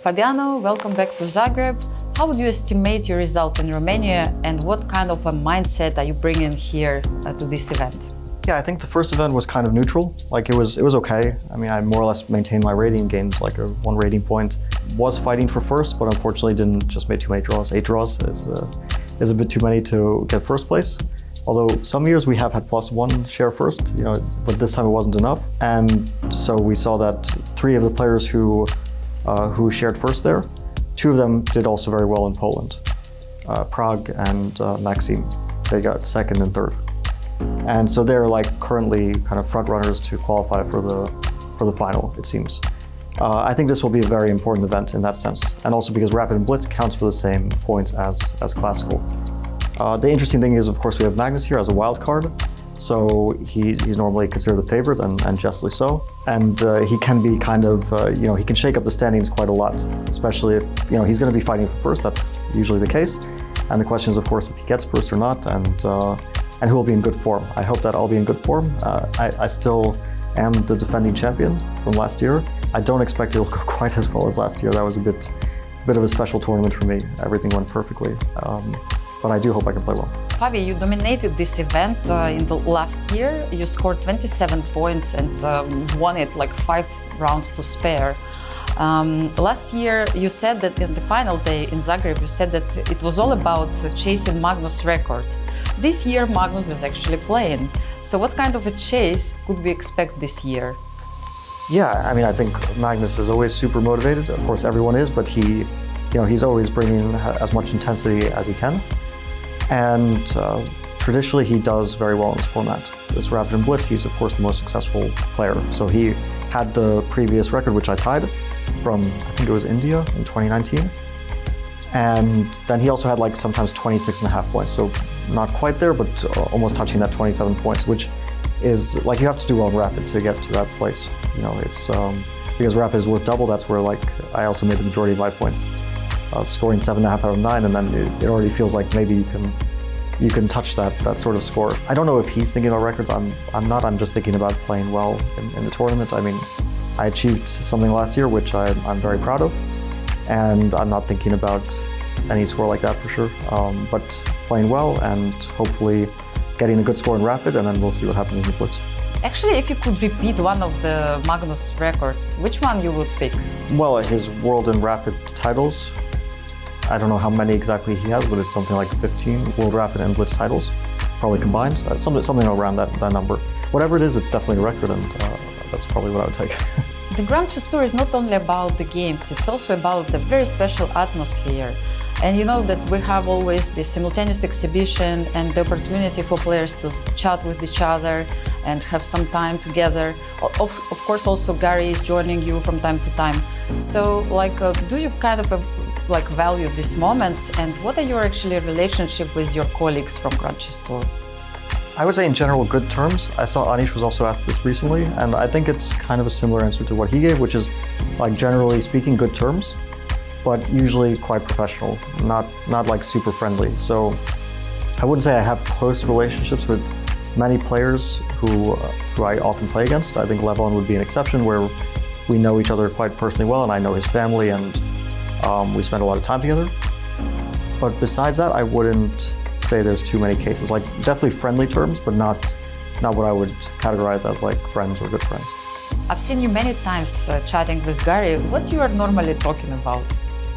Fabiano, welcome back to Zagreb. How would you estimate your result in Romania, and what kind of a mindset are you bringing here to this event? Yeah, I think the first event was kind of neutral. Like it was okay. I mean, I more or less maintained my rating, gained like a 1 rating point. Was fighting for first, but unfortunately didn't just make too many draws. 8 draws is a bit too many to get first place. Although some years we have had +1 share first, but this time it wasn't enough. And so we saw that 3 of the players who shared first there, 2 of them did also very well in Poland. Prague and Maxim, they got second and third. And so they're like currently kind of front runners to qualify for the final, it seems. I think this will be a very important event in that sense, and also because Rapid and Blitz counts for the same points as Classical. The interesting thing is, of course, we have Magnus here as a wild card, so he's normally considered the favorite, and justly so. And he can be kind of, he can shake up the standings quite a lot, especially if, he's going to be fighting for first. That's usually the case. And the question is, of course, if he gets first or not, and who will be in good form. I hope that I'll be in good form. I still am the defending champion from last year. I don't expect it'll go quite as well as last year. That was a bit of a special tournament for me. Everything went perfectly. But I do hope I can play well. Fabi, you dominated this event in the last year. You scored 27 points and won it like 5 rounds to spare. Last year, you said that in the final day in Zagreb, you said that it was all about chasing Magnus' record. This year, Magnus is actually playing. So what kind of a chase could we expect this year? Yeah, I mean, I think Magnus is always super motivated. Of course, everyone is, but he's always bringing as much intensity as he can. And traditionally, he does very well in this format. This Rapid and Blitz, he's of course the most successful player. So he had the previous record, which I tied, from I think it was India in 2019. And then he also had like sometimes 26.5 points. So not quite there, but almost touching that 27 points, which is like you have to do well in Rapid to get to that place. It's because Rapid is worth double. That's where like I also made the majority of my points, scoring 7.5 out of 9, and then it already feels like maybe you can touch that sort of score. I don't know if he's thinking about records. I'm not. I'm just thinking about playing well in the tournament. I mean, I achieved something last year, which I'm very proud of, and I'm not thinking about any score like that for sure. But playing well and hopefully getting a good score in Rapid, and then we'll see what happens in the Blitz. Actually, if you could repeat one of the Magnus records, which one you would pick? Well, his World and Rapid titles. I don't know how many exactly he has, but it's something like 15 World Rapid and Blitz titles, probably combined. Something around that number. Whatever it is, it's definitely a record, and that's probably what I would take. The Grand Chess Tour is not only about the games, it's also about the very special atmosphere. And you know that we have always this simultaneous exhibition and the opportunity for players to chat with each other and have some time together. Of course, also Gary is joining you from time to time. So, do you kind of value these moments? And what are your actually relationship with your colleagues from Grand Chess Tour? I would say in general, good terms. I saw Anish was also asked this recently, and I think it's kind of a similar answer to what he gave, which is like generally speaking, good terms, but usually quite professional, not like super friendly. So I wouldn't say I have close relationships with many players who I often play against. I think Levon would be an exception where we know each other quite personally well, and I know his family, and we spend a lot of time together. But besides that, I wouldn't say there's too many cases. Like definitely friendly terms, but not what I would categorize as like friends or good friends. I've seen you many times chatting with Gary. What you are normally talking about?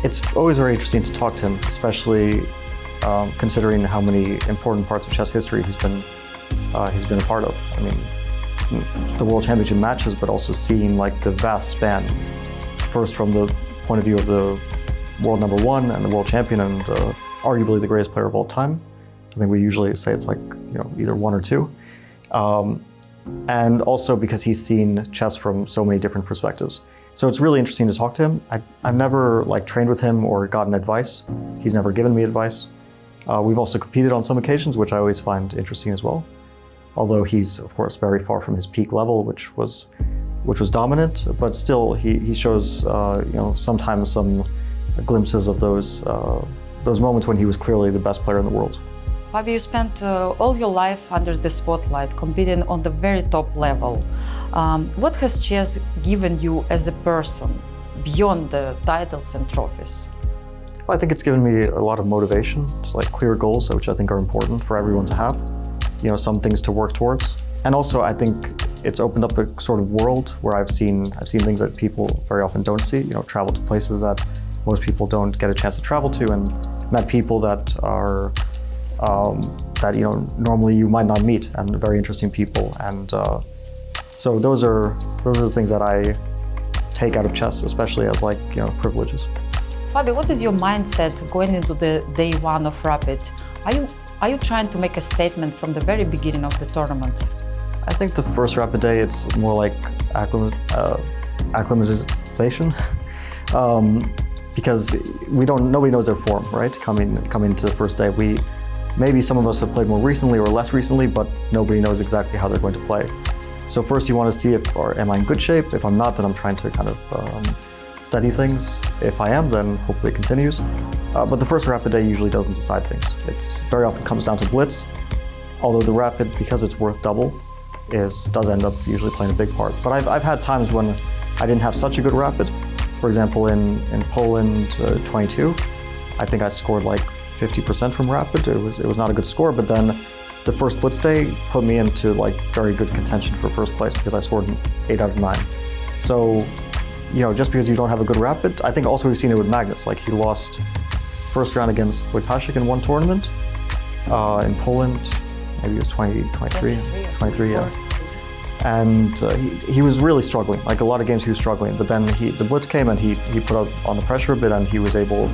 It's always very interesting to talk to him, especially considering how many important parts of chess history he's been a part of. I mean, the World Championship matches, but also seeing like the vast span, first from the point of view of the world #1 and the world champion and arguably the greatest player of all time. I think we usually say it's like either 1 or 2. And also because he's seen chess from so many different perspectives. So it's really interesting to talk to him. I've never trained with him or gotten advice. He's never given me advice. We've also competed on some occasions, which I always find interesting as well. Although he's of course very far from his peak level, which was dominant, but still he shows sometimes some glimpses of those moments when he was clearly the best player in the world. Fabi, you spent all your life under the spotlight, competing on the very top level. What has chess given you as a person? beyond the titles and trophies? I think it's given me a lot of motivation. It's like clear goals, which I think are important for everyone to have. You know, some things to work towards. And also, I think it's opened up a sort of world where I've seen things that people very often don't see. You know, travel to places that most people don't get a chance to travel to, and met people that are that normally you might not meet, and very interesting people. And so those are the things that I take out of chess, especially as privileges. Fabi, what is your mindset going into the day one of Rapid? Are you trying to make a statement from the very beginning of the tournament? I think the first Rapid day, it's more like acclimatization, because nobody knows their form, right? Coming into the first day, maybe some of us have played more recently or less recently, but nobody knows exactly how they're going to play. So first, you want to see am I in good shape? If I'm not, then I'm trying to kind of study things. If I am, then hopefully it continues. But the first Rapid day usually doesn't decide things. It's very often comes down to blitz, although the Rapid, because it's worth double, does end up usually playing a big part. But I've had times when I didn't have such a good Rapid. For example, in Poland 22, I think I scored like 50% from Rapid. It was not a good score, but then the first blitz day put me into like very good contention for first place because I scored 8 out of 9. So, just because you don't have a good Rapid, I think also we've seen it with Magnus. Like, he lost first round against Wojtaszek in one tournament in Poland. Maybe it was 23, yeah. And he was really struggling. Like, a lot of games he was struggling, but then the blitz came and he put up on the pressure a bit, and he was able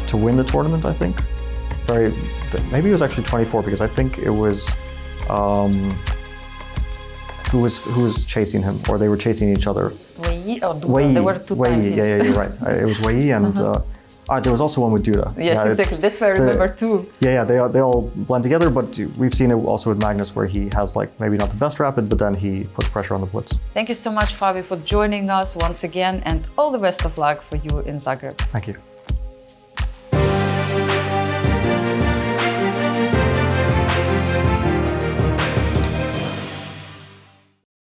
to win the tournament, I think. Maybe it was actually 24, because I think it was who was chasing him, or they were chasing each other. Wei or Duda? There were two times. Yeah, you're right. It was Wei and there was also one with Duda. Yes, exactly. That's why I remember too. Yeah, they all blend together, but we've seen it also with Magnus, where he has maybe not the best Rapid, but then he puts pressure on the blitz. Thank you so much, Fabi, for joining us once again, and all the best of luck for you in Zagreb. Thank you.